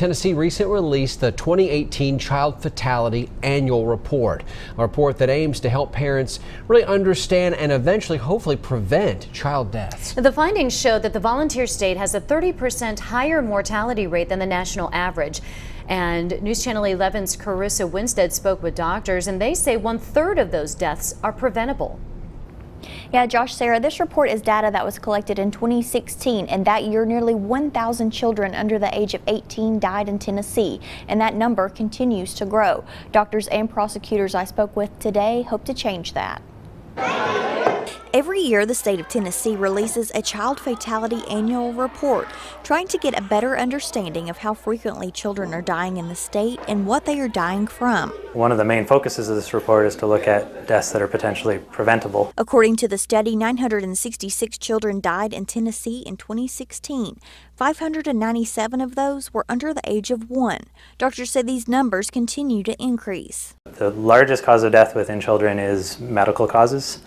Tennessee recently released the 2018 Child Fatality Annual Report, a report that aims to help parents really understand and eventually, hopefully, prevent child deaths. The findings show that the volunteer state has a 30% higher mortality rate than the national average. And News Channel 11's Carissa Winstead spoke with doctors, and they say 1/3 of those deaths are preventable. Yeah, Josh, Sarah, this report is data that was collected in 2016, and that year nearly 1,000 children under the age of 18 died in Tennessee, and that number continues to grow. Doctors and prosecutors I spoke with today hope to change that. Every year, the state of Tennessee releases a child fatality annual report, trying to get a better understanding of how frequently children are dying in the state and what they are dying from. One of the main focuses of this report is to look at deaths that are potentially preventable. According to the study, 966 children died in Tennessee in 2016. 597 of those were under the age of 1. Doctors say these numbers continue to increase. The largest cause of death within children is medical causes.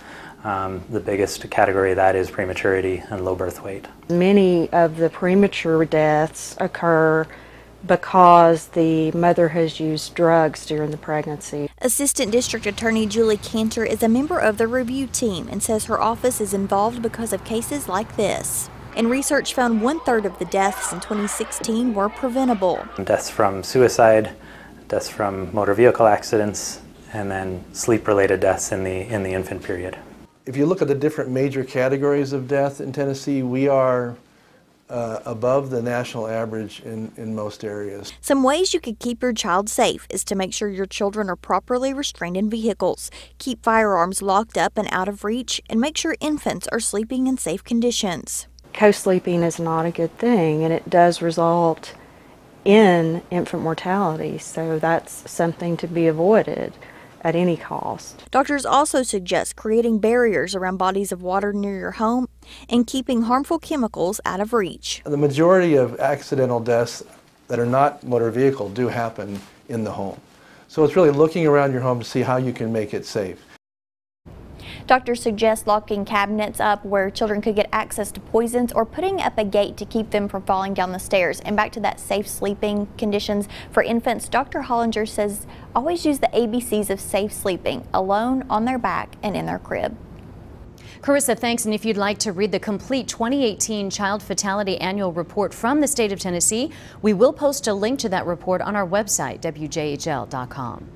The biggest category of that is prematurity and low birth weight. Many of the premature deaths occur because the mother has used drugs during the pregnancy. Assistant District Attorney Julie Cantor is a member of the review team and says her office is involved because of cases like this. And research found 1/3 of the deaths in 2016 were preventable. Deaths from suicide, deaths from motor vehicle accidents, and then sleep-related deaths in the infant period. If you look at the different major categories of death in Tennessee, we are above the national average in most areas. Some ways you could keep your child safe is to make sure your children are properly restrained in vehicles, keep firearms locked up and out of reach, and make sure infants are sleeping in safe conditions. Co-sleeping is not a good thing, and it does result in infant mortality, so that's something to be avoided at any cost. Doctors also suggest creating barriers around bodies of water near your home and keeping harmful chemicals out of reach. The majority of accidental deaths that are not motor vehicle do happen in the home. So it's really looking around your home to see how you can make it safe. Doctors suggest locking cabinets up where children could get access to poisons or putting up a gate to keep them from falling down the stairs. And back to that safe sleeping conditions for infants, Dr. Hollinger says always use the ABCs of safe sleeping: alone, on their back, and in their crib. Carissa, thanks. And if you'd like to read the complete 2018 Child Fatality Annual Report from the state of Tennessee, we will post a link to that report on our website, WJHL.com.